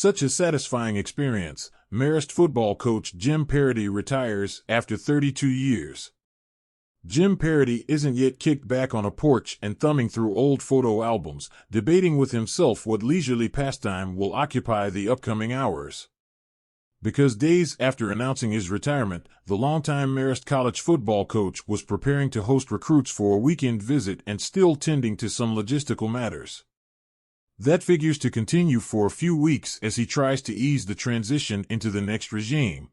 Such a satisfying experience. Marist football coach Jim Parady retires after 32 years. Jim Parady isn't yet kicked back on a porch and thumbing through old photo albums, debating with himself what leisurely pastime will occupy the upcoming hours. Because days after announcing his retirement, the longtime Marist College football coach was preparing to host recruits for a weekend visit and still tending to some logistical matters. That figures to continue for a few weeks as he tries to ease the transition into the next regime.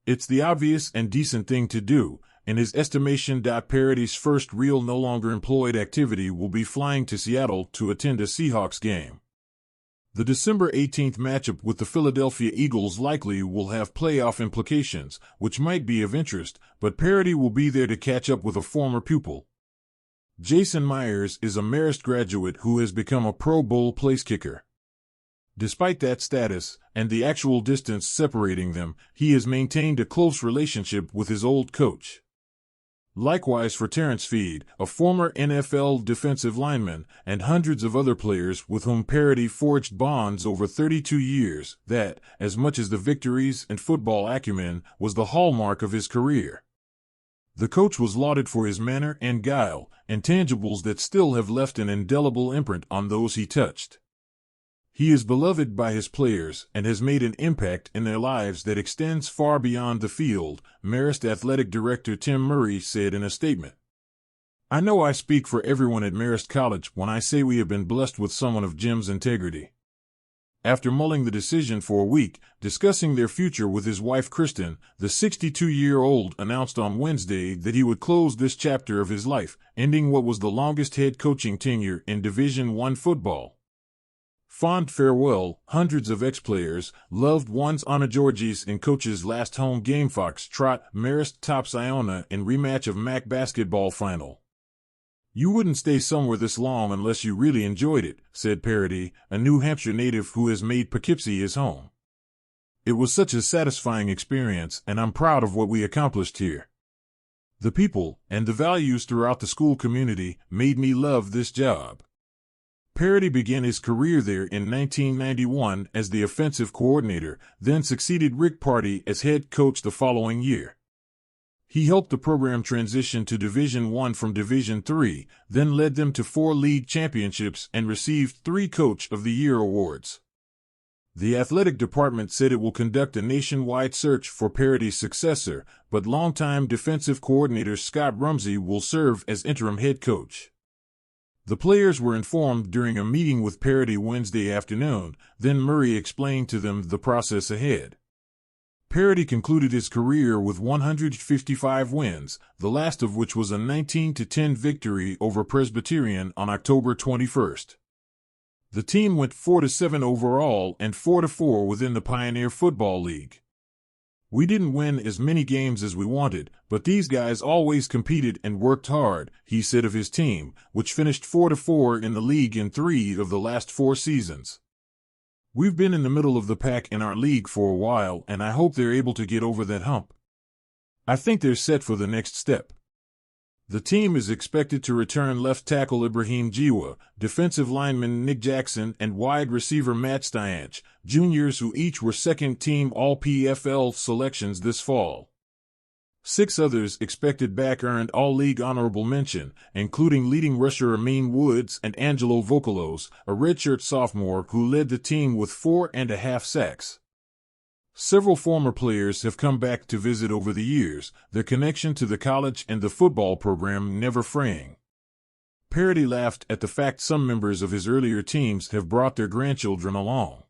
It's the obvious and decent thing to do. In his estimation, Parady's first real no longer employed activity will be flying to Seattle to attend a Seahawks game. The December 18th matchup with the Philadelphia Eagles likely will have playoff implications, which might be of interest, but Parady will be there to catch up with a former pupil. Jason Myers is a Marist graduate who has become a Pro Bowl place kicker. Despite that status, and the actual distance separating them, he has maintained a close relationship with his old coach. Likewise for Terrence Feed, a former NFL defensive lineman, and hundreds of other players with whom Parady forged bonds over 32 years that, as much as the victories and football acumen, was the hallmark of his career. The coach was lauded for his manner and guile, intangibles that still have left an indelible imprint on those he touched. He is beloved by his players and has made an impact in their lives that extends far beyond the field, Marist Athletic Director Tim Murray said in a statement. I know I speak for everyone at Marist College when I say we have been blessed with someone of Jim's integrity. After mulling the decision for a week, discussing their future with his wife Kristen, the 62-year-old announced on Wednesday that he would close this chapter of his life, ending what was the longest head coaching tenure in Division I football. Fond farewell, hundreds of ex-players, loved ones Anna Georgie's in coach's last home game Fox Trot, Marist tops Iona in rematch of MAC basketball final. You wouldn't stay somewhere this long unless you really enjoyed it, said Parady, a New Hampshire native who has made Poughkeepsie his home. It was such a satisfying experience and I'm proud of what we accomplished here. The people, and the values throughout the school community, made me love this job. Parady began his career there in 1991 as the offensive coordinator, then succeeded Rick Party as head coach the following year. He helped the program transition to Division I from Division III, then led them to 4 league championships and received 3 Coach of the Year awards. The athletic department said it will conduct a nationwide search for Parady's successor, but longtime defensive coordinator Scott Rumsey will serve as interim head coach. The players were informed during a meeting with Parady Wednesday afternoon, then Murray explained to them the process ahead. Parady concluded his career with 155 wins, the last of which was a 19-10 victory over Presbyterian on October 21st. The team went 4-7 overall and 4-4 within the Pioneer Football League. We didn't win as many games as we wanted, but these guys always competed and worked hard, he said of his team, which finished 4-4 in the league in 3 of the last 4 seasons. We've been in the middle of the pack in our league for a while, and I hope they're able to get over that hump. I think they're set for the next step. The team is expected to return left tackle Ibrahim Jiwa, defensive lineman Nick Jackson, and wide receiver Matt Styanch, juniors who each were second-team All-PFL selections this fall. 6 others expected back earned All-League honorable mention, including leading rusher Amin Woods and Angelo Vocalos, a redshirt sophomore who led the team with 4.5 sacks. Several former players have come back to visit over the years, their connection to the college and the football program never fraying. Parady laughed at the fact some members of his earlier teams have brought their grandchildren along.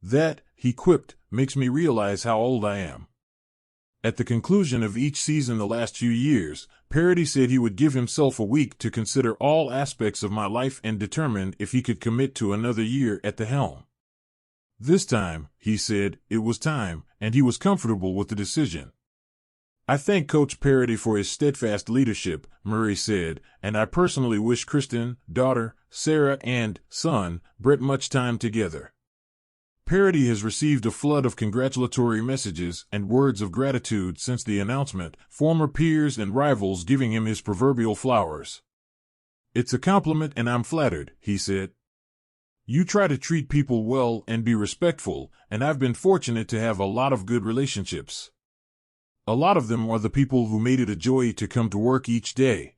That, he quipped, makes me realize how old I am. At the conclusion of each season the last few years, Parady said he would give himself a week to consider all aspects of my life and determine if he could commit to another year at the helm. This time, he said, it was time, and he was comfortable with the decision. I thank Coach Parady for his steadfast leadership, Murray said, and I personally wish Kristen, daughter, Sarah, and son, Brett much time together. Parady has received a flood of congratulatory messages and words of gratitude since the announcement, former peers and rivals giving him his proverbial flowers. It's a compliment and I'm flattered, he said. You try to treat people well and be respectful, and I've been fortunate to have a lot of good relationships. A lot of them are the people who made it a joy to come to work each day.